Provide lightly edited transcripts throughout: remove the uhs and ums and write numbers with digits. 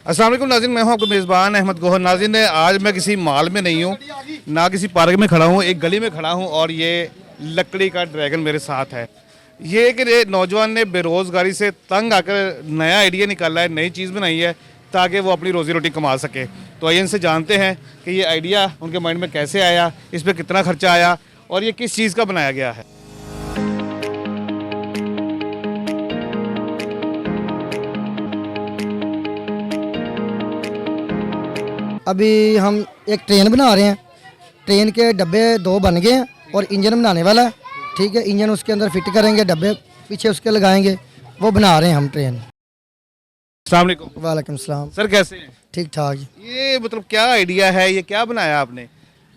अस्सलाम वालेकुम नाज़रीन, मैं हूं आपका मेज़बान अहमद गोहर। नाज़रीन, आज मैं किसी मॉल में नहीं हूं, ना किसी पार्क में खड़ा हूं, एक गली में खड़ा हूं और ये लकड़ी का ड्रैगन मेरे साथ है। ये कि नौजवान ने बेरोज़गारी से तंग आकर नया आइडिया निकाला है, नई चीज़ बनाई है ताकि वो अपनी रोज़ी रोटी कमा सके। तो आइए इनसे जानते हैं कि ये आइडिया उनके माइंड में कैसे आया, इस पर कितना खर्चा आया और ये किस चीज़ का बनाया गया है। अभी हम एक ट्रेन बना रहे हैं। ट्रेन के डब्बे 2 बन गए हैं और इंजन बनाने वाला है। ठीक है, इंजन उसके अंदर फिट करेंगे, डब्बे पीछे उसके लगाएंगे, वो बना रहे हैं हम ट्रेन। अस्सलाम वालेकुम। वालेकुम सलाम। सर कैसे हैं? ठीक ठाक। ये मतलब क्या आइडिया है, ये क्या बनाया आपने?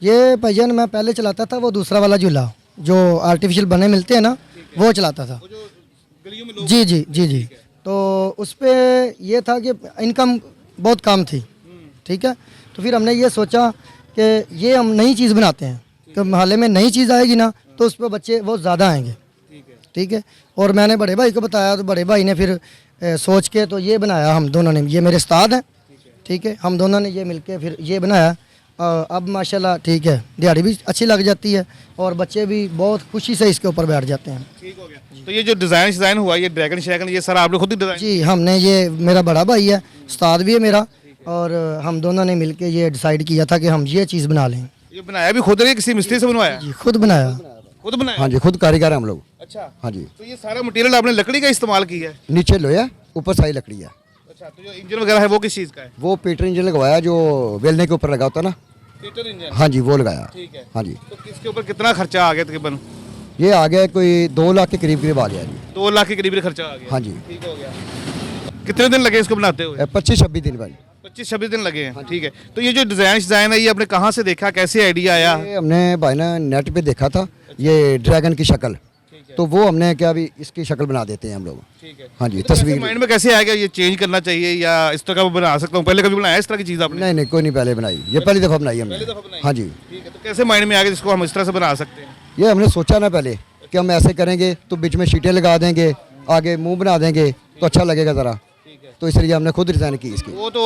ये भाईजान मैं पहले चलाता था वो दूसरा वाला झूला जो आर्टिफिशियल बने मिलते हैं ना, वो चलाता था। जी जी जी जी। तो उस पर यह था कि इनकम बहुत कम थी। ठीक है, तो फिर हमने ये सोचा कि ये हम नई चीज़ बनाते हैं कि मोहल्ले में नई चीज़ आएगी ना तो उस पर बच्चे बहुत ज़्यादा आएंगे। ठीक है, और मैंने बड़े भाई को बताया तो बड़े भाई ने फिर सोच के तो ये बनाया हम दोनों ने। ये मेरे उस्ताद हैं। ठीक है, हम दोनों ने ये मिलके फिर ये बनाया। अब माशाल्लाह ठीक है, दिहाड़ी भी अच्छी लग जाती है और बच्चे भी बहुत खुशी से इसके ऊपर बैठ जाते हैं। ठीक हो गया। तो ये जो डिज़ाइन हुआ, ये ड्रैगन शैगन, ये सारा आपने खुद ही डिज़ाइन? जी, हमने ये, मेरा बड़ा भाई है, उस्ताद भी है मेरा, और हम दोनों ने मिलके ये डिसाइड किया था कि हम ये चीज़ बना लें। ये बनाया भी खुद है, किसी मिस्त्री से बनवाया? जी खुद बनाया। खुद बनाया? हाँ जी, खुद कारीगर हैं हम लोग। अच्छा, हाँ जी। तो ये सारा मटेरियल आपने लकड़ी का इस्तेमाल किया है? नीचे लोहा, ऊपर सारी लकड़ी है। अच्छा, तो जो इंजन वगैरह है वो किस चीज़ का है? वो पीटर इंजन लगवाया जो वेलने के ऊपर लगा होता ना। Peter engine? हाँ जी, वो लगाया। ठीक है। हाँ जी। तो इसके ऊपर कितना खर्चा आ गया तकरीबन? ये आ गया कोई 2 लाख के करीब आ गया जी। 2 लाख के करीब खर्चा आ गया? हाँ जी। ठीक हो गया। कितने दिन लगे इसको बनाते हुए? 25-26 दिन भाई। 25-26 दिन लगे हैं। ठीक है, तो ये जो डिज़ाइन है ये आपने कहाँ से देखा, कैसे आइडिया आया? ये हमने भाई ना नेट पे देखा था ये ड्रैगन की शक्ल, तो वो हमने क्या अभी इसकी शक्ल बना देते हैं हम लोग। ठीक है। हाँ जी, तो तस्वीर। माइंड में कैसे आएगा ये चेंज करना चाहिए या इस तरह का बना सकता हूँ? पहले कभी बनाया इस तरह की चीज़ आपने? नहीं नहीं, कोई नहीं पहले बनाई, ये पहली दफ़ा बनाई हमने। हाँ जी। ठीक है, तो कैसे माइंड में आ गया जिसको हम इस तरह से बना सकते हैं? ये हमने सोचा ना पहले कि हम ऐसे करेंगे तो बीच में शीटें लगा देंगे, आगे मुंह बना देंगे तो अच्छा लगेगा ज़रा, तो इसलिए हमने खुद डिज़ाइन की इसकी। वो तो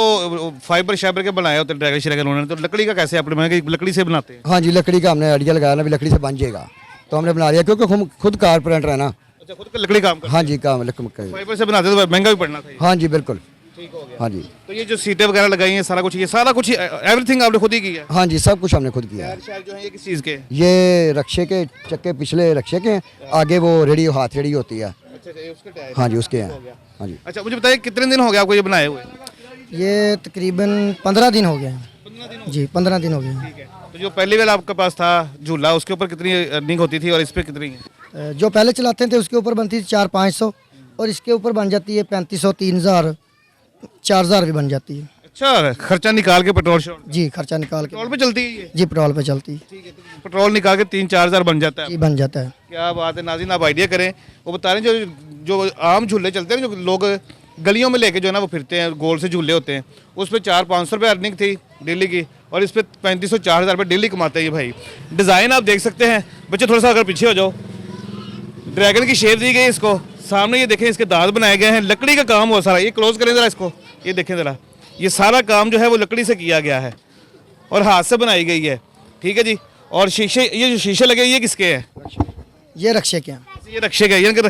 फाइबर शाइबर के बनाए होते ड्रैगन श्रैगन उन्होंने, तो लकड़ी का कैसे आपने बनाया कि लकड़ी से बनाते हैं? हाँ जी, लकड़ी का हमने आइडिया लगाया ना, भी लकड़ी से बन जाएगा तो हमने बना लिया, क्योंकि हम खुद कारपेंटर है ना। अच्छा, खुद का लकड़ी काम करते हाँ जी, काम हैं। फाइबर से बनाते तो महंगा भी पड़ना था ये। हाँ जी बिल्कुल। ठीक हो गया। हाँ जी। तो ये जो सीटें वगैरह लगाई हैं, सारा कुछ एवरीथिंग आपने खुद ही किया है? हाँ जी, सब कुछ हमने खुद किया है। टायर जो है ये किस चीज़ के? ये रक्शे के चक्के, पिछले रक्शे के, आगे वो रेडी, हाथ रेडी होती है। अच्छा, ये उसके टायर? हाँ जी, उसके हैं। हाँ जी। अच्छा, मुझे बताइए कितने दिन हो गया आपको ये बनाए हुए? ये तकरीबन 15 दिन हो गए हैं। 15 दिन? जी 15 दिन हो गए हैं। ठीक है। तो जो पहली वाला आपके पास था झूला, उसके ऊपर कितनी अर्निंग होती थी और इस पे कितनी है? जो पहले चलाते थे उसके ऊपर बनती थी 400-500 और इसके ऊपर बन जाती है 3500, 3000, 4000 भी बन जाती है। अच्छा, खर्चा निकाल के पेट्रोल शॉट? जी, खर्चा निकाल के। पेट्रोल पे चलती है ये? जी पेट्रोल पे चलती है। ठीक है, तो पेट्रोल निकाल के 3-4 हज़ार बन जाता है? जी बन जाता है। क्या बात है नाज़रीन, आप आइडिया करें। वो बता रहे हैं जो आम झूले चलते हैं, जो लोग गलियों में लेके जो है ना वो फिरते हैं, गोल से झूले होते हैं, उस पर 400-500 रुपये अर्निंग थी डेली की और इस पर 3500-4000 रुपये डेली कमाते हैं ये भाई। डिज़ाइन आप देख सकते हैं। बच्चे थोड़ा सा अगर पीछे हो जाओ, ड्रैगन की शेप दी गई इसको। सामने ये देखें, इसके दांत बनाए गए हैं, लकड़ी का काम हुआ सारा। ये क्लोज करें ज़रा इसको, ये देखें ज़रा, ये सारा काम जो है वो लकड़ी से किया गया है और हाथ से बनाई गई है। ठीक है जी। और शीशे, ये जो शीशे लगे ये किसके हैं? ये रक्शे के हैं। ये रक्शे के, यानी कि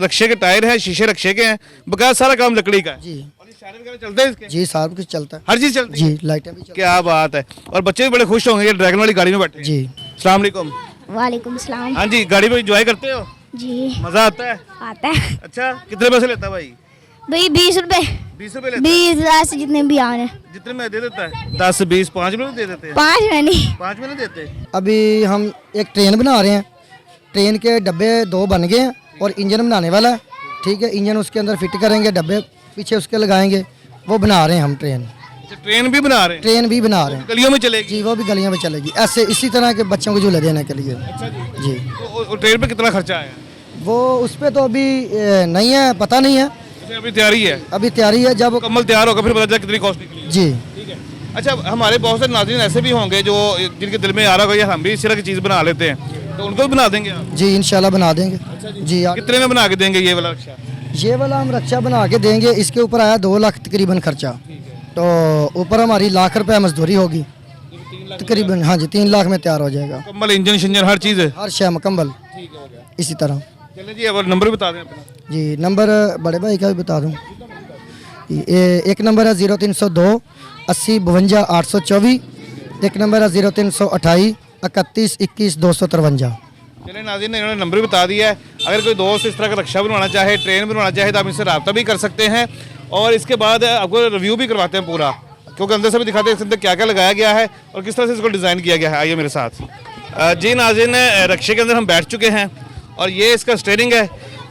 रक्शे के टायर हैं, शीशे रक्शे के हैं, बकाया सारा काम लकड़ी का है। जी। और ये इशारे वगैरह चलते हैं इसके? जी सब कुछ चलता है। हर चीज़ चलती है? जी, लाइटें भी चलती क्या बात है। और बच्चे भी बड़े खुश होंगे ये ड्रैगन वाली गाड़ी में बैठे हैं। जी। अस्सलाम वालेकुम। वालेकुम सलाम। हाँ जी, गाड़ी में एंजॉय करते हो? जी मज़ा आता है? आता है अच्छा, कितने पैसे लेता है भाई? भाई 20 रुपए, 20 रुपये लेता 20 जितने भी आने। है? जितने में दे देता है? 10, 20, 5 में दे देते हैं? 5 में नहीं। 5 में नहीं देते? अभी हम एक ट्रेन बना रहे हैं। ट्रेन के डब्बे 2 बन गए हैं और इंजन बनाने वाला है। ठीक है, इंजन उसके अंदर फिट करेंगे, डब्बे पीछे उसके लगाएंगे, वो बना रहे हैं हम ट्रेन। अच्छा, ट्रेन भी बना रहे हैं? ट्रेन भी बना रहे हैं। गलियों में चलेगी? जी, वो भी गलियों में चलेगी, ऐसे इसी तरह के बच्चों को झूले देने के लिए। अच्छा जी। जी। तो ट्रेन पे कितना खर्चा आया? वो उस पर तो अभी नहीं है, पता नहीं है, अच्छा, अभी तैयारी है? अभी तैयारी है। जब मुकम्मल तैयार होगा फिर पता चला कितनी कॉस्ट निकली। जी। ठीक है। अच्छा, हमारे बहुत से नाज़रीन ऐसे भी होंगे जो जिनके दिल में आ रहा होगा हम भी इस तरह की चीज़ बना लेते हैं, तो उनको भी बना देंगे आप? जी इंशाल्लाह बना देंगे। अच्छा जी। कितने में बना के देंगे ये वाला रक्षा? ये वाला हम रक्षा बना के देंगे। इसके ऊपर आया 2 लाख तकरीबन खर्चा। तो ऊपर हमारी लाख रुपये मजदूरी होगी तकरीबन। हाँ जी 3 लाख में तैयार हो जाएगा। मुकम्मल इंजन शिंजन हर चीज़ है। हर शय मुकम्मल ठीक है, हो गया। इसी तरह। चलें जी, अब नंबर बता दें अपना। जी नंबर बड़े भाई का भी बता दूँ। एक नंबर है 0302 80 52 824। एक नंबर है 0328 31 21 253। चलिए नाज़रीन, इन्होंने नंबर भी बता दिया है। अगर कोई दोस्त इस तरह का रक्षा बनवाना चाहे, ट्रेन बनवाना चाहे, तो आप इनसे रब्ता भी कर सकते हैं। और इसके बाद आपको रिव्यू भी करवाते हैं पूरा, क्योंकि अंदर से भी दिखाते हैं इसके अंदर क्या क्या लगाया गया है और किस तरह से इसको डिज़ाइन किया गया है। आइए मेरे साथ। जी नाज़रीन, रक्षे के अंदर हम बैठ चुके हैं और ये इसका स्टीयरिंग है,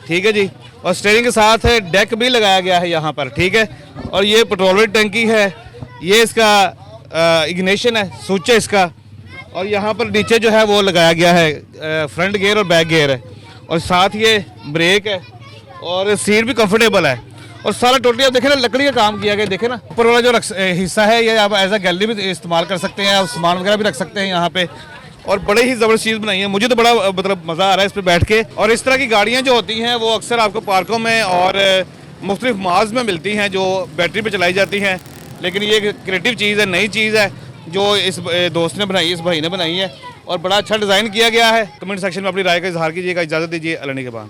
ठीक है जी। और स्टीयरिंग के साथ डेक भी लगाया गया है यहाँ पर, ठीक है। और ये पेट्रोल टंकी है, ये इसका इग्निशन है, स्विच है इसका। और यहाँ पर नीचे जो है वो लगाया गया है फ्रंट गियर और बैक गियर है। और साथ ये ब्रेक है और सीट भी कंफर्टेबल है। और सारा टोटली आप देखें ना, लकड़ी का काम किया गया, देखें ना। ऊपर वाला जो हिस्सा है ये आप एज अ गैलरी भी इस्तेमाल कर सकते हैं, आप सामान वगैरह भी रख सकते हैं यहाँ पे। और बड़े ही ज़बरदस्त चीज़ बनाई है, मुझे तो बड़ा मतलब मज़ा आ रहा है इस पर बैठ के। और इस तरह की गाड़ियाँ जो होती हैं वो अक्सर आपको पार्कों में और मुख्तलिफ माल्स में मिलती हैं, जो बैटरी पर चलाई जाती हैं। लेकिन ये एक क्रिएटिव चीज़ है, नई चीज़ है जो इस दोस्त ने बनाई है, इस भाई ने बनाई है। और बड़ा अच्छा डिज़ाइन किया गया है। कमेंट सेक्शन में अपनी राय का इजहार कीजिएगा। इजाज़त दीजिए, अल्लाह के बाद।